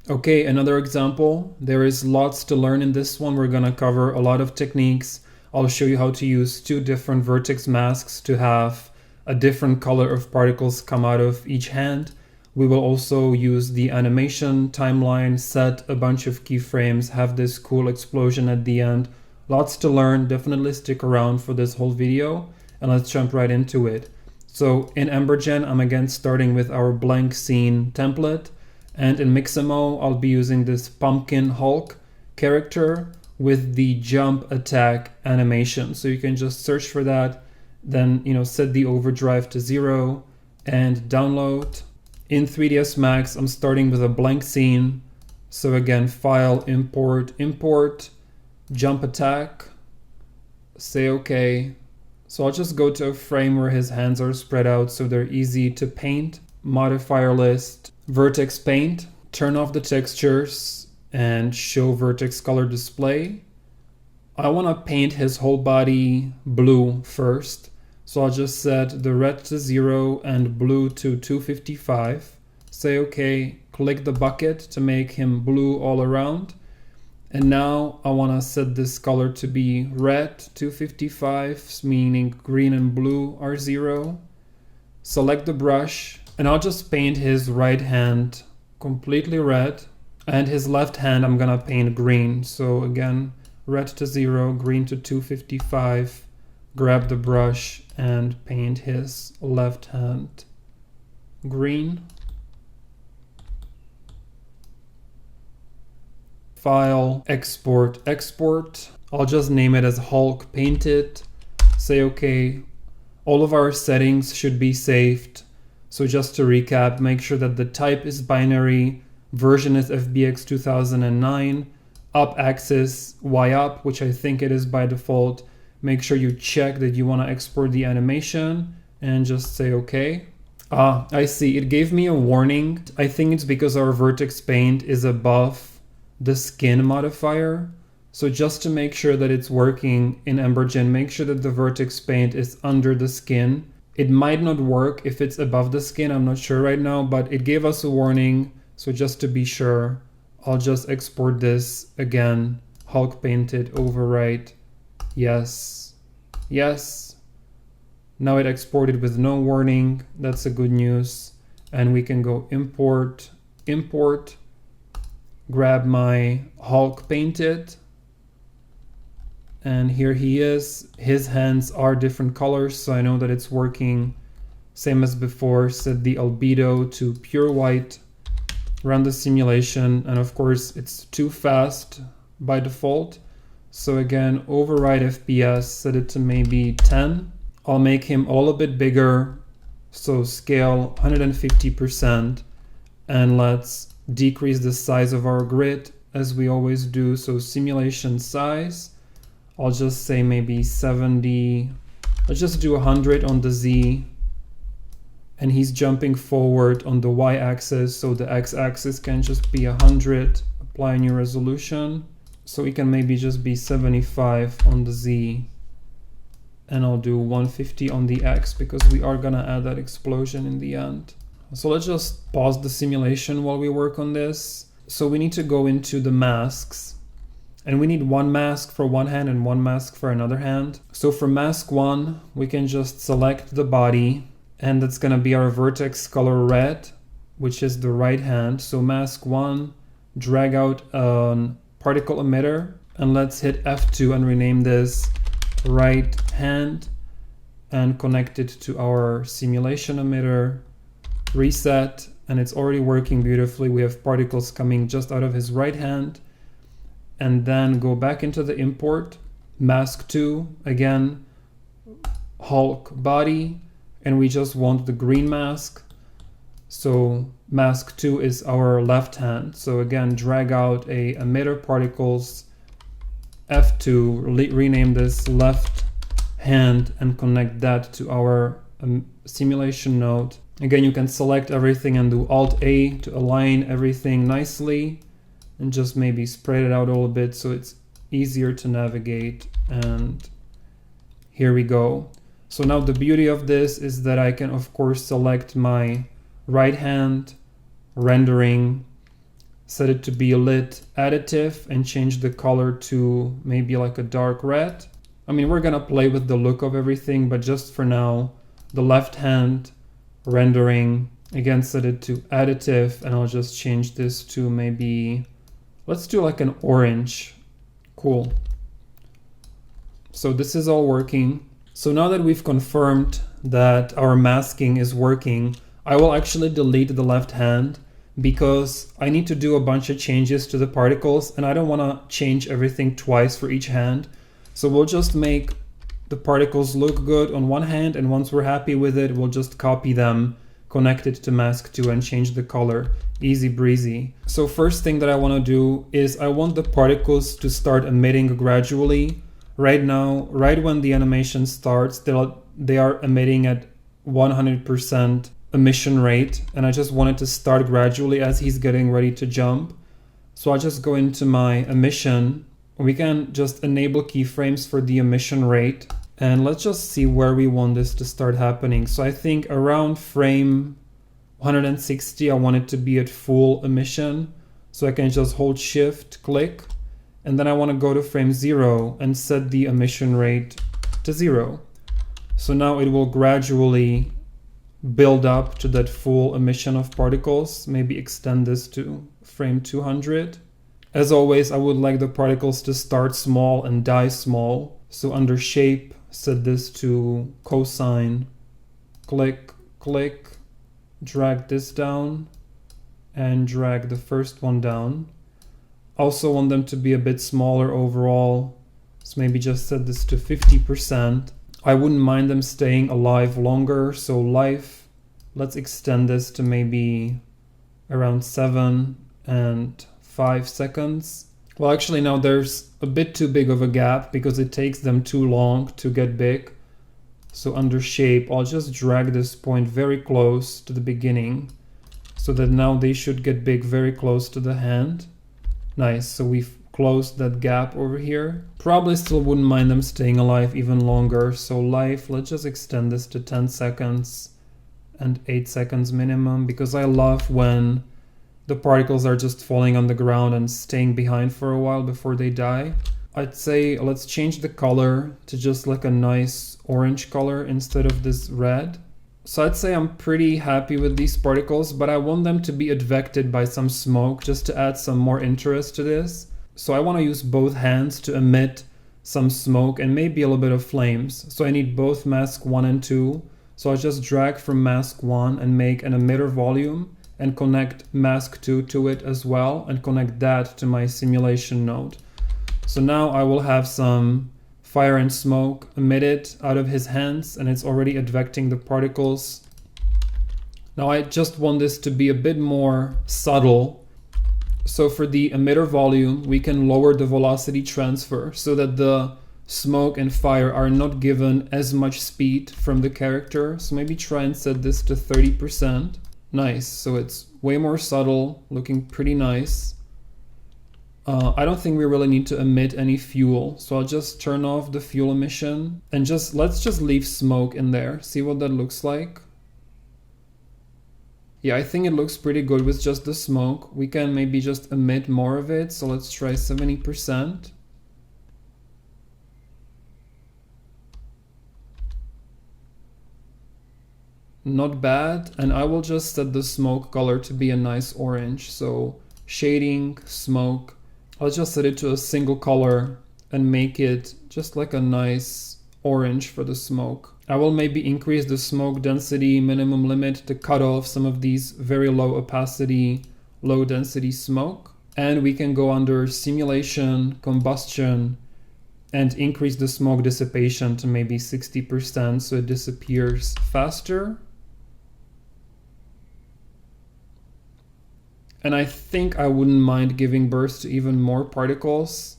Okay, another example. There is lots to learn in this one. We're gonna cover a lot of techniques. I'll show you how to use two different vertex masks to have a different color of particles come out of each hand. We will also use the animation timeline, set a bunch of keyframes, have this cool explosion at the end. Lots to learn. Definitely stick around for this whole video, and let's jump right into it. So in Embergen, I'm again starting with our blank scene template. And in Mixamo, I'll be using this Pumpkin Hulk character with the jump attack animation. So you can just search for that, then set the overdrive to 0 and download. In 3ds Max, I'm starting with a blank scene. So again, file, import, jump attack, say okay. So I'll just go to a frame where his hands are spread out so they're easy to paint. Modifier list, Vertex paint, turn off the textures and show vertex color display. I want to paint his whole body blue first. So I'll just set the red to 0 and blue to 255. Say okay, click the bucket to make him blue all around. And now I want to set this color to be red 255, meaning green and blue are 0. Select the brush and I'll just paint his right hand completely red and his left hand I'm gonna paint green. So again, red to 0, green to 255, grab the brush and paint his left hand green. File, export. I'll just name it as Hulk Painted. Say okay. All of our settings should be saved. So just to recap, make sure that the type is binary, version is FBX 2009, up axis Y up, which I think it is by default. Make sure you check that you want to export the animation and just say okay. I see, it gave me a warning. I think it's because our vertex paint is above the skin modifier. So just to make sure that it's working in Embergen, make sure that the vertex paint is under the skin. It might not work if it's above the skin, I'm not sure right now, but it gave us a warning. So just to be sure, I'll just export this again. Hulk Painted, overwrite, yes, yes. Now it exported with no warning, that's a good news. And we can go import, grab my Hulk Painted. And here he is. His hands are different colors, so I know that it's working. Same as before, set the albedo to pure white, run the simulation, and of course it's too fast by default. So again, override FPS, set it to maybe 10. I'll make him all a bit bigger, so scale 150%, and let's decrease the size of our grid as we always do. So simulation size, I'll just say maybe 70, let's just do 100 on the Z, and he's jumping forward on the Y-axis, so the X-axis can just be 100, apply a new resolution, so it can maybe just be 75 on the Z, and I'll do 150 on the X because we are gonna add that explosion in the end. So let's just pause the simulation while we work on this. So we need to go into the masks. And we need one mask for one hand and one mask for another hand. So for mask 1, we can just select the body, and that's gonna be our vertex color red, which is the right hand. So mask 1, drag out a particle emitter, and let's hit F2 and rename this right hand and connect it to our simulation emitter, reset, and it's already working beautifully. We have particles coming just out of his right hand. And then go back into the import, mask 2, again, Hulk body, and we just want the green mask. So mask 2 is our left hand. So again, drag out a emitter particles, F2, rename this left hand and connect that to our simulation node. Again, you can select everything and do Alt-A to align everything nicely. And just maybe spread it out a little bit so it's easier to navigate. And here we go. So now the beauty of this is that I can of course select my right hand rendering set it to be lit additive and change the color to maybe like a dark red. I mean, we're gonna play with the look of everything, but just for now, the left hand rendering, again, set it to additive, and I'll just change this to maybe, let's do like an orange. Cool. So this is all working. So now that we've confirmed that our masking is working, I will actually delete the left hand because I need to do a bunch of changes to the particles and I don't want to change everything twice for each hand. So we'll just make the particles look good on one hand, and once we're happy with it, we'll just copy them, connect it to mask 2 and change the color. Easy breezy. So first thing that I want to do is I want the particles to start emitting gradually. Right now, right when the animation starts, they are emitting at 100% emission rate, and I just want it to start gradually as he's getting ready to jump. So I just go into my emission. We can just enable keyframes for the emission rate, and let's just see where we want this to start happening. So I think around frame 160, I want it to be at full emission. So I can just hold shift, click, and then I want to go to frame 0 and set the emission rate to 0. So now it will gradually build up to that full emission of particles. Maybe extend this to frame 200. As always, I would like the particles to start small and die small. So under shape, set this to cosine, click, click, drag this down, and drag the first one down. Also want them to be a bit smaller overall, so maybe just set this to 50%. I wouldn't mind them staying alive longer, so life, let's extend this to maybe around 7 and 5 seconds. Well, actually now there's a bit too big of a gap because it takes them too long to get big. So under shape, I'll just drag this point very close to the beginning so that now they should get big very close to the hand. Nice, so we've closed that gap over here. Probably still wouldn't mind them staying alive even longer. So life, let's just extend this to 10 seconds and 8 seconds minimum, because I love when the particles are just falling on the ground and staying behind for a while before they die. I'd say let's change the color to just like a nice orange color instead of this red. So I'd say I'm pretty happy with these particles, but I want them to be advected by some smoke just to add some more interest to this. So I want to use both hands to emit some smoke and maybe a little bit of flames. So I need both mask 1 and 2. So I'll just drag from mask 1 and make an emitter volume and connect mask 2 to it as well and connect that to my simulation node. So now I will have some fire and smoke emitted out of his hands, and it's already advecting the particles. Now I just want this to be a bit more subtle. So for the emitter volume, we can lower the velocity transfer so that the smoke and fire are not given as much speed from the character. So maybe try and set this to 30%. Nice, so it's way more subtle, looking pretty nice. I don't think we really need to emit any fuel, so I'll just turn off the fuel emission and let's just leave smoke in there. See what that looks like. Yeah, I think it looks pretty good with just the smoke. We can maybe just emit more of it, so let's try 70%. Not bad, and I will just set the smoke color to be a nice orange. So shading, smoke, I'll just set it to a single color and make it just like a nice orange for the smoke. I will maybe increase the smoke density minimum limit to cut off some of these very low opacity, low density smoke. And we can go under simulation, combustion, and increase the smoke dissipation to maybe 60% so it disappears faster. And I think I wouldn't mind giving birth to even more particles.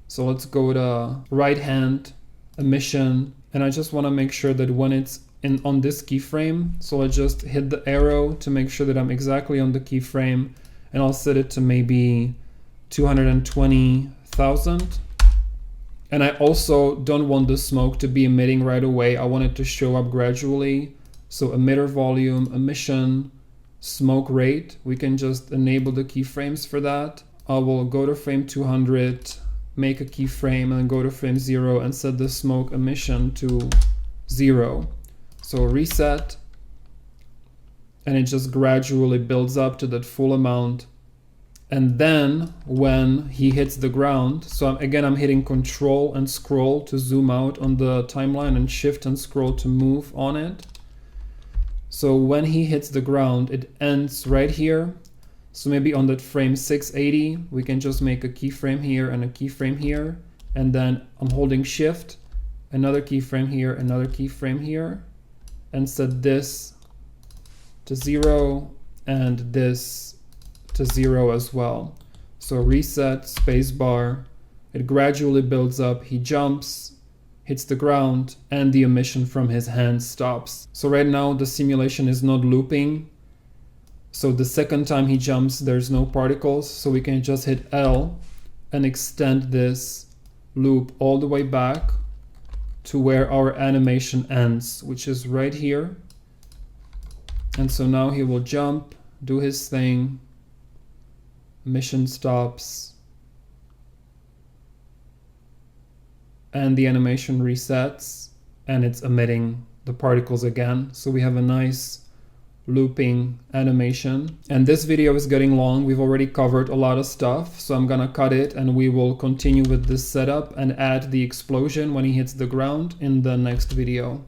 So let's go to right hand emission. And I just want to make sure that when it's on this keyframe, so I just hit the arrow to make sure that I'm exactly on the keyframe, and I'll set it to maybe 220,000. And I also don't want the smoke to be emitting right away. I want it to show up gradually. So emitter volume, emission, smoke rate, we can just enable the keyframes for that. I will go to frame 200, make a keyframe, and then go to frame 0 and set the smoke emission to 0. So reset, and it just gradually builds up to that full amount. And then when he hits the ground, so again I'm hitting Control and scroll to zoom out on the timeline and Shift and scroll to move on it. So when he hits the ground, it ends right here. So maybe on that frame 680, we can just make a keyframe here and a keyframe here. And then I'm holding Shift, another keyframe here, another keyframe here, and set this to 0 and this to 0 as well. So reset, spacebar, it gradually builds up, he jumps, hits the ground, and the emission from his hand stops. So right now the simulation is not looping. So the second time he jumps, there's no particles. So we can just hit L and extend this loop all the way back to where our animation ends, which is right here. And so now he will jump, do his thing, emission stops, and the animation resets, and it's emitting the particles again. So we have a nice looping animation. And this video is getting long. We've already covered a lot of stuff, so I'm gonna cut it and we will continue with this setup and add the explosion when he hits the ground in the next video.